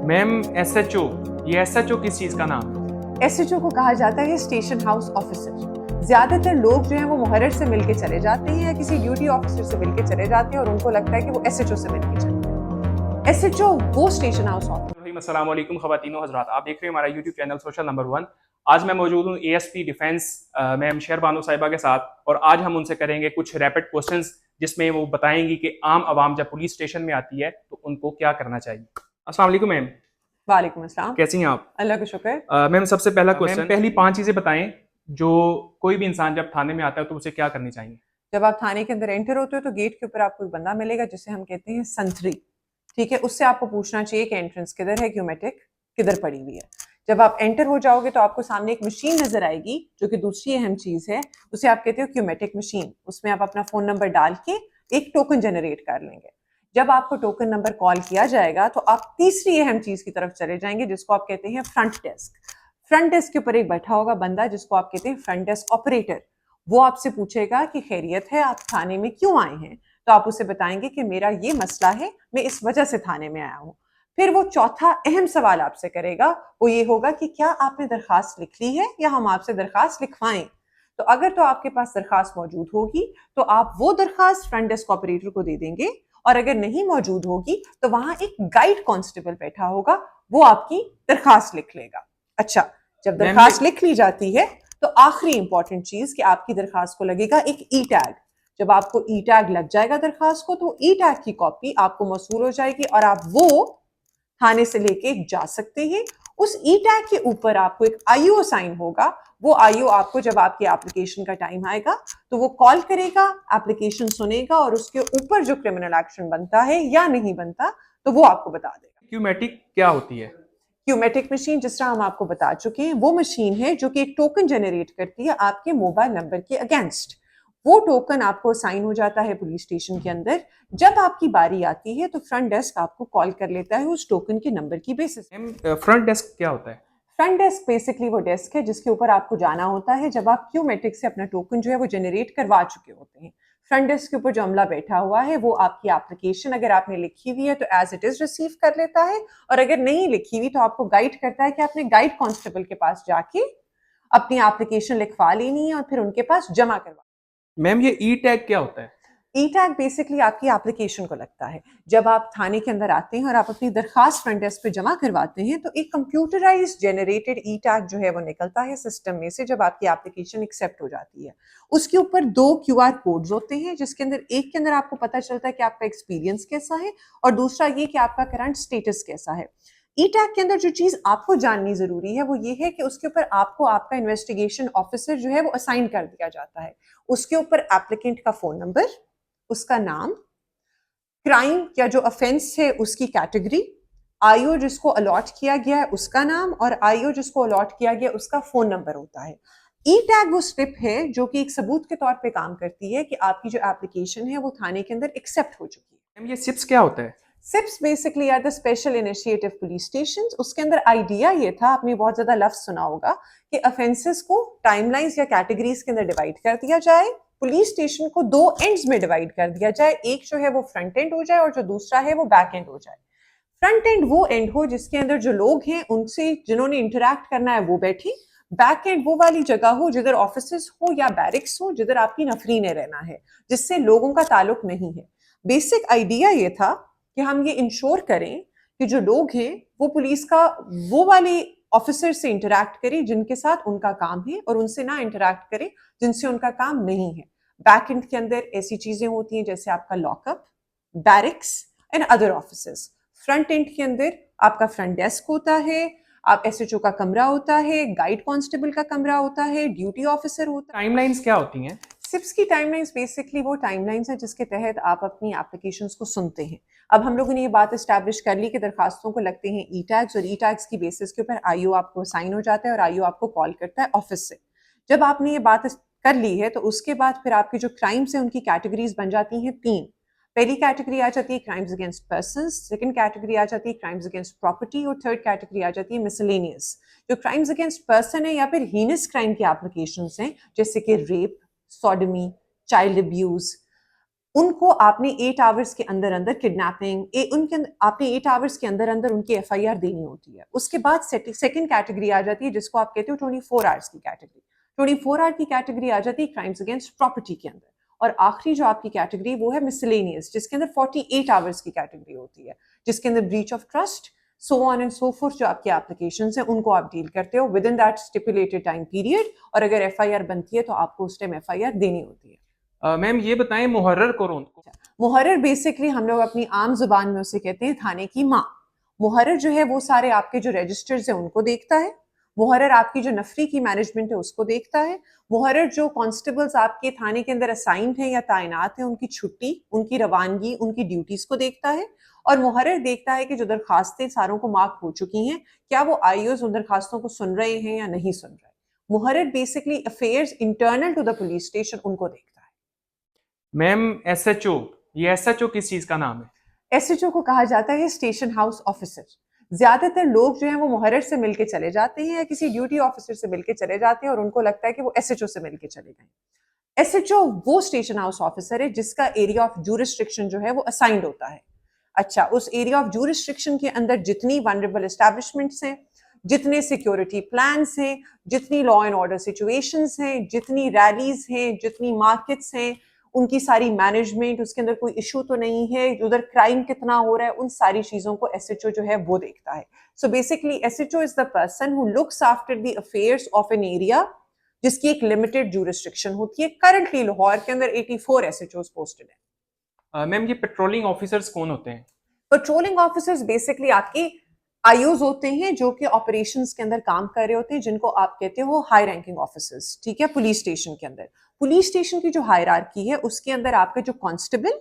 Ma'am SHO, ये SHO किस चीज़ का नाम है? एसएचओ को कहा जाता है स्टेशन हाउस ऑफिसर। ज्यादातर लोग जो है वो मुहर्रिर से मिलके चले जाते हैं या किसी ड्यूटी ऑफिसर से मिलके चले जाते हैं और उनको लगता है कि वो एसएचओ से मिलके चले गए। एसएचओ वो स्टेशन हाउस ऑफिसर। अस्सलाम वालेकुम ख़वातीनो हज़रात, आप देख रहे हैं हमारा यूट्यूब चैनल सोशल नंबर 1। आज मैं मौजूद हूँ एएसपी डिफेंस मैम शेर बानो साहिबा के साथ, और आज हम उनसे करेंगे कुछ रैपिड क्वेश्चंस जिसमें वो बताएंगी कि आम आवाम जब पुलिस स्टेशन में आती है तो उनको क्या करना चाहिए। अस्सलाम वालेकुम मैम, वालेकुम अस्सलाम। कैसी हैं आप? अल्लाह का शुक्र। मैम सबसे पहला क्वेश्चन, पहली 5 चीज़ें बताएं जो कोई भी इंसान जब थाने में आता है तो उसे क्या करनी चाहिए। जब आप थाने के अंदर एंटर होते हो तो गेट के ऊपर आपको एक बंदा मिलेगा जिसे हम कहते हैं संतरी। ठीक है, उससे आपको पूछना चाहिए कि एंट्रेंस किधर है, क्यूमेटिक किधर पड़ी हुई है। जब आप एंटर हो जाओगे तो आपको सामने एक मशीन नजर आएगी जो कि दूसरी अहम चीज है, उसे आप कहते हो क्यूमेटिक मशीन। उसमें आप अपना फोन नंबर डाल के एक टोकन जनरेट कर लेंगे। जब आपको टोकन नंबर कॉल किया जाएगा तो आप तीसरी अहम चीज की तरफ चले जाएंगे जिसको आप कहते हैं फ्रंट डेस्क। फ्रंट डेस्क के ऊपर एक बैठा होगा बंदा जिसको आप कहते हैं फ्रंट डेस्क ऑपरेटर। वो आपसे पूछेगा कि खैरियत है, आप थाने में क्यों आए हैं। तो आप उसे बताएंगे कि मेरा ये मसला है, मैं इस वजह से थाने में आया हूँ। फिर वो चौथा अहम सवाल आपसे करेगा, वो ये होगा कि क्या आपने दरखास्त लिख ली है या हम आपसे दरखास्त लिखवाएं। तो अगर तो आपके पास दरखास्त मौजूद होगी तो आप वो दरखास्त फ्रंट डेस्क ऑपरेटर को दे देंगे, और अगर नहीं मौजूद होगी तो वहां एक गाइड कांस्टेबल बैठा होगा, वो आपकी दरखास्त लिख लेगा। अच्छा, जब दरखास्त लिख ली जाती है तो आखिरी इंपॉर्टेंट चीज कि आपकी दरखास्त को लगेगा एक ई टैग। जब आपको ई टैग लग जाएगा दरखास्त को तो ई टैग की कॉपी आपको मौसूल हो जाएगी और आप वो थाने से लेके जा सकते हैं। उस ई टैग के ऊपर आपको एक आईओ साइन होगा। वो आईओ आपको जब आपकी एप्लीकेशन का टाइम आएगा तो वो कॉल करेगा, एप्लीकेशन सुनेगा और उसके ऊपर जो क्रिमिनल एक्शन बनता है या नहीं बनता तो वो आपको बता देगा। क्यूमेटिक क्या होती है? क्यूमेटिक मशीन, जिस तरह हम आपको बता चुके हैं, वो मशीन है जो कि एक टोकन जनरेट करती है आपके मोबाइल नंबर के अगेंस्ट। वो टोकन आपको साइन हो जाता है पुलिस स्टेशन के अंदर। जब आपकी बारी आती है तो फ्रंट डेस्क आपको कॉल कर लेता है उस टोकन के नंबर की बेसिस। फ्रंट डेस्क क्या होता है? फ्रंट डेस्क बेसिकली वो डेस्क है जिसके ऊपर आपको जाना होता है जब आप क्यूमेटिक से अपना टोकन जो है वो जनरेट करवा चुके होते हैं। फ्रंट डेस्क के ऊपर जो अमला बैठा हुआ है वो आपकी एप्लीकेशन अगर आपने लिखी हुई है तो एज इट इज रिसीव कर लेता है, और अगर नहीं लिखी हुई तो आपको गाइड करता है कि आपने गाइड कांस्टेबल के पास जाके अपनी एप्लीकेशन लिखवा लेनी है और फिर उनके पास जमा करवा। मैम ये ई टैग क्या होता है? ई टैग बेसिकली आपकी एप्लीकेशन को लगता है। जब आप थाने के अंदर आते हैं और आप अपनी दरखास्त फ्रंट डेस्क पे जमा करवाते हैं तो एक कंप्यूटराइज्ड जनरेटेड ई टैग जो है वो निकलता है सिस्टम में से जब आपकी एप्लीकेशन एक्सेप्ट हो जाती है। उसके ऊपर 2 क्यूआर कोड्स होते हैं जिसके अंदर एक के अंदर आपको पता चलता है कि आपका एक्सपीरियंस कैसा है और दूसरा ये कि आपका करंट स्टेटस कैसा है। ई टैग के अंदर जो चीज आपको जाननी जरूरी है वो ये है कि उसके ऊपर आपको आपका इन्वेस्टिगेशन ऑफिसर जो है वो असाइन कर दिया जाता है। उसके ऊपर एप्लीकेंट का फोन नंबर, उसका नाम, क्राइम या जो ऑफेंस है उसकी कैटेगरी, आईओ जिसको अलॉट किया गया है उसका नाम, और आईओ जिसको अलॉट किया गया उसका फोन नंबर होता है। ई टैग वो स्लिप है जो कि एक सबूत के तौर पे काम करती है कि आपकी जो एप्लीकेशन है वो थाने के अंदर एक्सेप्ट हो चुकी है। मैम ये सिप्स क्या होता है? SIPS basically are the special initiative police station. उसके अंदर आइडिया ये था, आपने बहुत ज्यादा लफ्ज सुना होगा, कि ऑफेंसेस को टाइमलाइंस या कैटेगरीज के अंदर डिवाइड कर दिया जाए, पुलिस स्टेशन को 2 एंड्स में डिवाइड कर दिया जाए, एक जो है वो फ्रंट एंड हो जाए और जो दूसरा है वो बैक एंड हो जाए। फ्रंट एंड वो एंड हो जिसके अंदर जो लोग हैं उनसे जिन्होंने इंटरैक्ट करना है वो बैठे। बैक एंड वो वाली जगह हो जिधर ऑफिसेस हो या बैरिक्स हो जिधर आपकी नफरी ने रहना है, जिससे लोगों का ताल्लुक नहीं है। बेसिक आइडिया ये था कि हम ये इंश्योर करें कि जो लोग हैं वो पुलिस का वो वाले ऑफिसर से इंटरैक्ट करें जिनके साथ उनका काम है और उनसे ना इंटरैक्ट करें जिनसे उनका काम नहीं है। बैक एंड के अंदर ऐसी चीजें होती हैं जैसे आपका lockup, barracks and other offices. Front end के अंदर आपका फ्रंट डेस्क होता है, आप एसएचओ का कमरा होता है, गाइड कांस्टेबल का कमरा होता है, ड्यूटी ऑफिसर होता है। टाइमलाइंस क्या होती हैं? सिप्स की टाइमलाइंस बेसिकली वो टाइमलाइंस है जिसके तहत आप अपनी एप्लीकेशंस को सुनते हैं। अब हम लोगों ने ये बात एस्टैब्लिश कर ली कि दरखास्तों को लगते हैं ई टैग्स, और ई टैग्स की बेसिस के ऊपर आईओ आपको साइन हो जाता है और आईओ आपको कॉल करता है ऑफिस से। जब आपने ये बात कर ली है तो उसके बाद फिर आपकी जो क्राइम्स है उनकी कैटेगरीज बन जाती हैं 3। पहली कैटेगरी आ जाती है crimes against persons, second category आ जाती है क्राइम्स अगेंस्ट प्रॉपर्टी, और थर्ड कैटेगरी आ जाती है मिसलेनियस। जो क्राइम्स अगेंस्ट पर्सन है या फिर हीनस क्राइम की एप्लीकेशंस हैं जैसे कि रेप, सोडमी, चाइल्ड अब्यूज, उनको आपने 8 आवर्स के अंदर अंदर किडनैपिंग आपने 8 आवर्स के अंदर अंदर उनकी एफआईआर देनी होती है। उसके बाद सेकंड कैटेगरी आ जाती है जिसको आप कहते हो 24 आवर्स की कैटेगरी। 24 आवर की कैटेगरी आ जाती है क्राइम्स अगेंस्ट प्रॉपर्टी के अंदर। और आखिरी जो आपकी कैटेगरी वो है मिसलेनियस, जिसके अंदर 48 आवर्स की कैटेगरी होती है, जिसके अंदर breach of trust, so on and so fourth जो आपकी एप्लीकेशंस हैं उनको आप डील करते हो with in that stipulated time period. और अगर एफआईआर बनती है तो आपको उस टाइम एफआईआर देनी होती है। मैम ये बताएं मुहर्रर कौन को? मुहर्रर बेसिकली हम लोग अपनी आम जुबान में उसे कहते हैं थाने की माँ। मुहर्रर जो है वो सारे आपके जो रजिस्टर्स हैं उनको देखता है। मुहर्रर आपकी जो नफरी की मैनेजमेंट है उसको देखता है। मुहर्रर जो कांस्टेबल्स आपके थाने के अंदर असाइंड हैं या तैनात हैं उनकी छुट्टी, उनकी रवानगी, उनकी ड्यूटीज को देखता है। और मुहर्रर देखता है कि जो दरखास्तें सारों को मार्क हो चुकी हैं, क्या वो आईओज उन दरखास्तों को सुन रहे हैं या नहीं सुन रहे। मुहर्रर basically affairs internal to the police station उनको देखता है। मैम एसएचओ, ये एसएचओ किस चीज का नाम है? एसएचओ को कहा जाता है स्टेशन हाउस ऑफिसर। ज्यादातर लोग जो हैं वो मुहर्रर से मिलके चले जाते हैं या किसी ड्यूटी ऑफिसर से मिलके चले जाते हैं और उनको लगता है कि वो एसएचओ से मिलके चले गए। एसएचओ वो स्टेशन हाउस ऑफिसर है जिसका एरिया ऑफ ज्यूरिसडिक्शन जो है वो असाइंड होता है। अच्छा, उस एरिया ऑफ ज्यूरिसडिक्शन के अंदर जितनी वनरेबल एस्टैब्लिशमेंट्स हैं, जितने सिक्योरिटी प्लान्स हैं, जितनी लॉ एंड ऑर्डर सिचुएशंस हैं, जितनी रैलीज हैं, जितनी मार्केट्स हैं, उनकी सारी मैनेजमेंट, उसके अंदर कोई इशू तो नहीं है, उधर क्राइम कितना हो रहा है, उन सारी चीजों को एसएचओ जो है वो देखता है। So basically SHO is the person who looks after the affairs of an area जिसकी एक लिमिटेड ज्यूरिसडिक्शन होती है। करंटली लाहौर के अंदर 84 एसएचओस पोस्टेड है। मैम ये पेट्रोलिंग ऑफिसर्स कौन होते हैं? पेट्रोलिंग ऑफिसर्स बेसिकली आपके आईओज होते हैं जो कि ऑपरेशंस के अंदर काम कर रहे होते हैं, जिनको आप कहते हो हाई रैंकिंग ऑफिसर्स। ठीक है, पुलिस स्टेशन के अंदर, पुलिस स्टेशन की जो हायरार्की है उसके अंदर आपके जो कांस्टेबल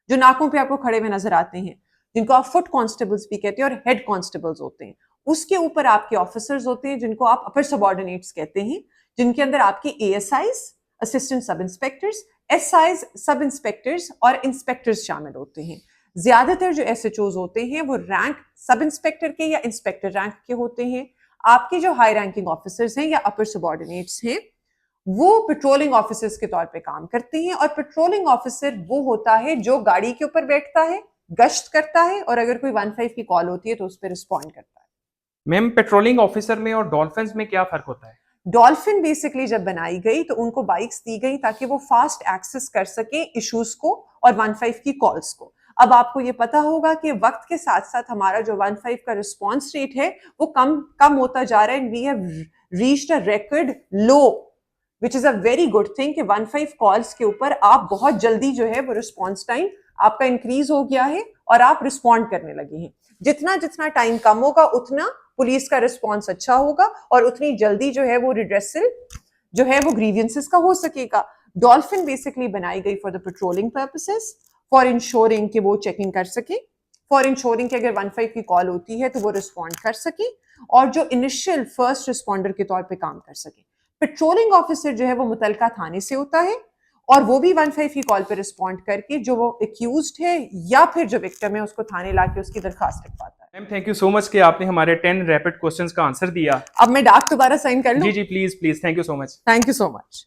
जो नाकों पे आपको खड़े हुए नजर आते हैं, जिनको आप फुट कांस्टेबल्स भी कहते हैं, और हेड कांस्टेबल्स होते हैं। उसके ऊपर आपके ऑफिसर्स होते हैं जिनको आप अपर सबऑर्डिनेट्स कहते हैं, जिनके अंदर आपके एएसआईज, असिस्टेंट सब इंस्पेक्टर्स, एसआईज, सब इंस्पेक्टर्स और इंस्पेक्टर्स शामिल होते हैं। ज्यादातर जो एसएचओज होते हैं वो रैंक सब इंस्पेक्टर के या इंस्पेक्टर रैंक के होते हैं। आपके जो हाई रैंकिंग ऑफिसर्स हैं या अपर सबऑर्डिनेट्स हैं वो पेट्रोलिंग ऑफिसर्स के तौर पे काम करते हैं। और पेट्रोलिंग ऑफिसर वो होता है जो गाड़ी के ऊपर बैठता है, गश्त करता है, और अगर कोई 15 की कॉल होती है तो उस पर रिस्पॉन्ड करता है। मैम पेट्रोलिंग ऑफिसर में और डॉल्फिन्स में क्या फर्क होता है? डॉल्फिन बेसिकली जब बनाई गई तो उनको बाइक्स दी गई ताकि वो फास्ट एक्सेस कर सके इश्यूज को और 15 की कॉल्स को। अब आपको ये पता होगा कि वक्त के साथ साथ हमारा जो 15 का रिस्पॉन्स रेट है वो कम होता जा रहा है। We have reached a record low, which is a very good thing कि 15 कॉल्स के ऊपर आप बहुत जल्दी जो है वो रिस्पॉन्स टाइम आपका इंक्रीज हो गया है और आप रिस्पॉन्ड करने लगे हैं। जितना जितना टाइम कम होगा उतना पुलिस का रिस्पॉन्स अच्छा होगा और उतनी जल्दी जो है वो रिड्रेसल जो है वो ग्रीवियंसेस का हो सकेगा। डॉल्फिन बेसिकली बनाई गई for the patrolling purposes, for ensuring कि वो चेकिंग कर सके, फॉर इंश्योरिंग कि अगर 15 की कॉल होती है तो वो रिस्पॉन्ड कर सके और जो इनिशियल फर्स्ट रिस्पॉन्डर के तौर पे काम कर सके। पेट्रोलिंग ऑफिसर जो है वो मुतलका थाने से होता है और वो भी 15 की कॉल पे रिस्पॉन्ड करके जो वो एक्यूज्ड है या फिर जो विक्टिम है उसको थाने लाके उसकी दरखास्त लिखवाता है। Ma'am thank you so much कि आपने हमारे 10 रैपिड क्वेश्चंस का आंसर दिया। अब मैं डाक दोबारा साइन कर लूं? जी जी please please, thank you so much. Thank you so much.